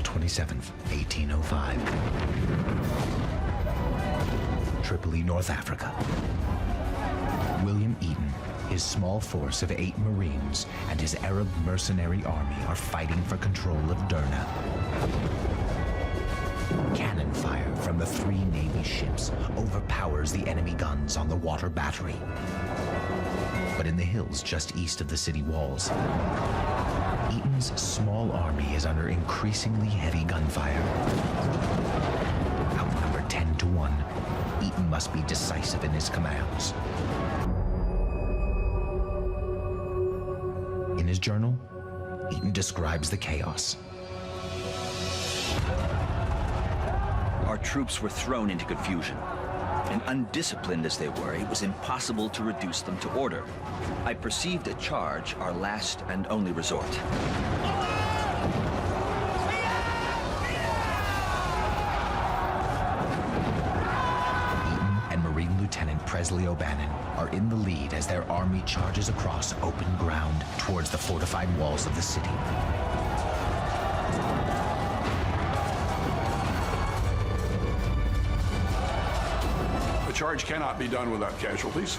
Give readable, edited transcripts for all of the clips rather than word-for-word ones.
April 27th, 1805. Tripoli, North Africa. William Eaton, his small force of 8 Marines, and his Arab mercenary army are fighting for control of Derna. Cannon fire from the 3 Navy ships overpowers the enemy guns on the water battery. But in the hills just east of the city walls, Eaton's small army is under increasingly heavy gunfire. Outnumbered 10 to 1, Eaton must be decisive in his commands. In his journal, Eaton describes the chaos. Our troops were thrown into confusion, and undisciplined as they were, it was impossible to reduce them to order. I perceived a charge our last and only resort. Eaton and Marine Lieutenant Presley O'Bannon are in the lead as their army charges across open ground towards the fortified walls of the city. The charge cannot be done without casualties.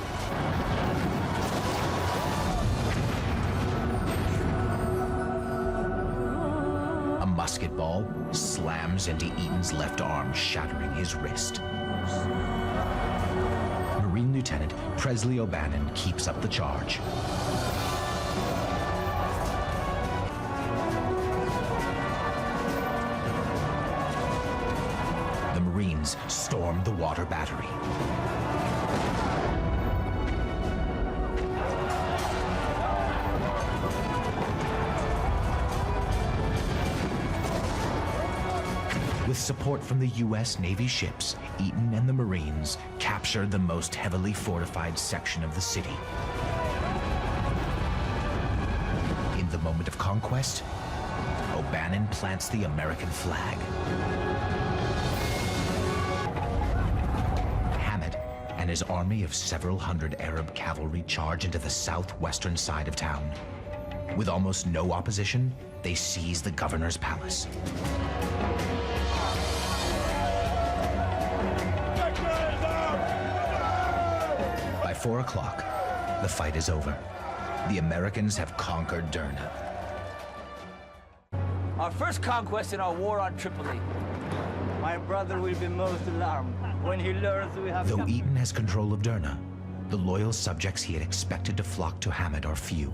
A musket ball slams into Eaton's left arm, shattering his wrist. Marine Lieutenant Presley O'Bannon keeps up the charge. The Marines storm the water battery. With support from the U.S. Navy ships, Eaton and the Marines capture the most heavily fortified section of the city. In the moment of conquest, O'Bannon plants the American flag. Hamet and his army of several hundred Arab cavalry charge into the southwestern side of town. With almost no opposition, they seize the governor's palace. By 4 o'clock, the fight is over. The Americans have conquered Derna. Our first conquest in our war on Tripoli. My brother will be most alarmed when he learns we have... Though Eaton has control of Derna, the loyal subjects he had expected to flock to Hamet are few.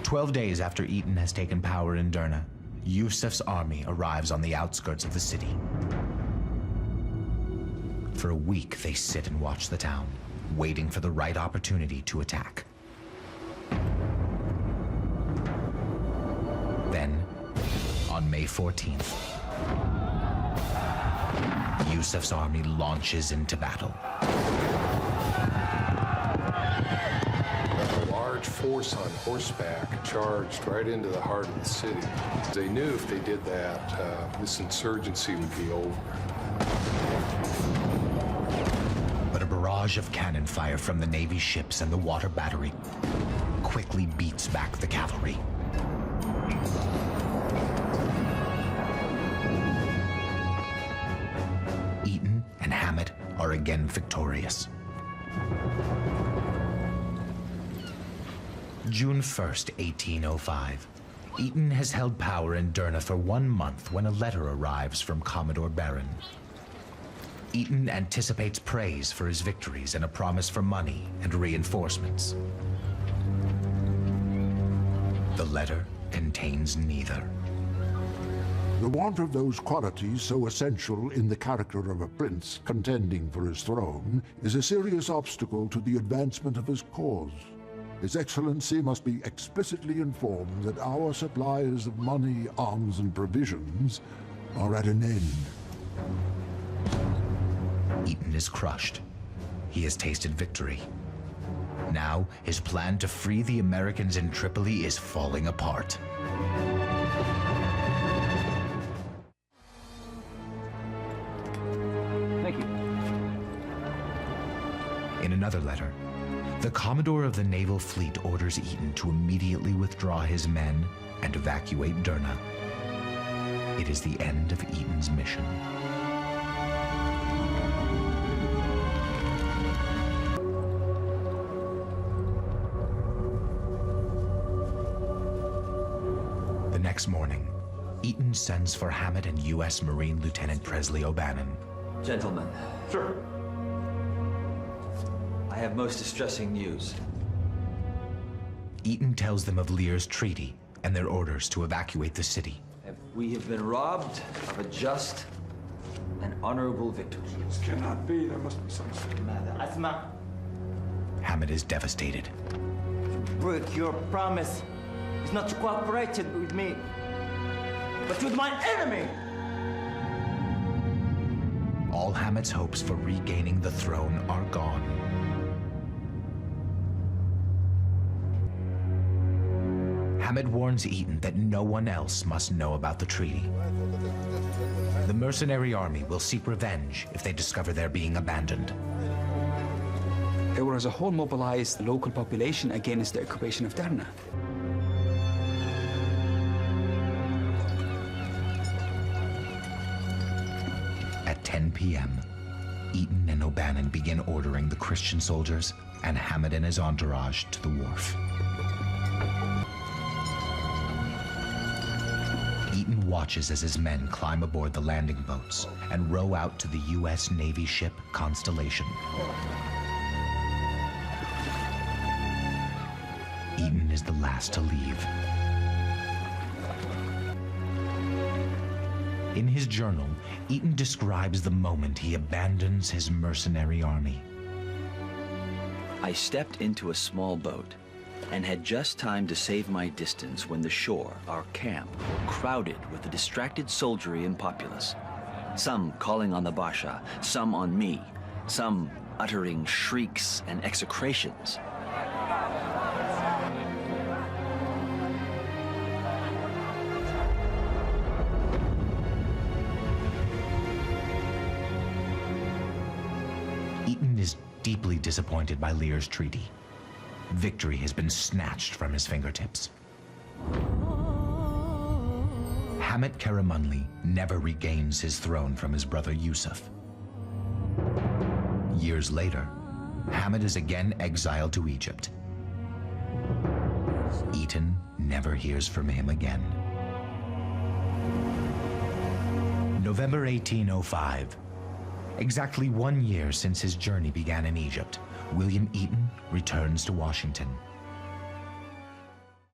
"12 days after Eaton has taken power in Derna, Yusuf's army arrives on the outskirts of the city. For a week, they sit and watch the town, waiting for the right opportunity to attack. Then, on May 14th, Yusuf's army launches into battle. A large force on horseback charged right into the heart of the city. They knew if they did that, this insurgency would be over. But a barrage of cannon fire from the Navy ships and the water battery quickly beats back the cavalry. Eaton and Hamet are again victorious. June 1st, 1805. Eaton has held power in Derna for 1 month when a letter arrives from Commodore Barron. Eaton anticipates praise for his victories and a promise for money and reinforcements. The letter contains neither. The want of those qualities so essential in the character of a prince contending for his throne is a serious obstacle to the advancement of his cause. His Excellency must be explicitly informed that our supplies of money, arms, and provisions are at an end. Eaton is crushed. He has tasted victory. Now, his plan to free the Americans in Tripoli is falling apart. Thank you. In another letter, The Commodore of the Naval Fleet orders Eaton to immediately withdraw his men and evacuate Derna. It is the end of Eaton's mission. The next morning, Eaton sends for Hamet and U.S. Marine Lieutenant Presley O'Bannon. Gentlemen. Sir. I have most distressing news. Eaton tells them of Lear's treaty and their orders to evacuate the city. We have been robbed of a just and honorable victory. This cannot be. There must be some Asma, Hamet is devastated. break your promise. It's not to cooperate with me, but with my enemy. All Hamet's hopes for regaining the throne are gone. Hamet warns Eaton that no one else must know about the treaty. The mercenary army will seek revenge if they discover they're being abandoned. There was a whole mobilized local population against the occupation of Derna. At 10 p.m., Eaton and O'Bannon begin ordering the Christian soldiers and Hamet and his entourage to the wharf. Eaton watches as his men climb aboard the landing boats and row out to the U.S. Navy ship Constellation. Eaton is the last to leave. In his journal, Eaton describes the moment he abandons his mercenary army. I stepped into a small boat and had just time to save my distance when the shore, our camp, crowded with the distracted soldiery and populace. Some calling on the Basha, some on me, some uttering shrieks and execrations. Eaton is deeply disappointed by Lear's treaty. Victory has been snatched from his fingertips. Hamet Karamanli never regains his throne from his brother Yusuf. Years later, Hamet is again exiled to Egypt. Eaton never hears from him again. November 1805. Exactly 1 year since his journey began in Egypt, William Eaton returns to Washington.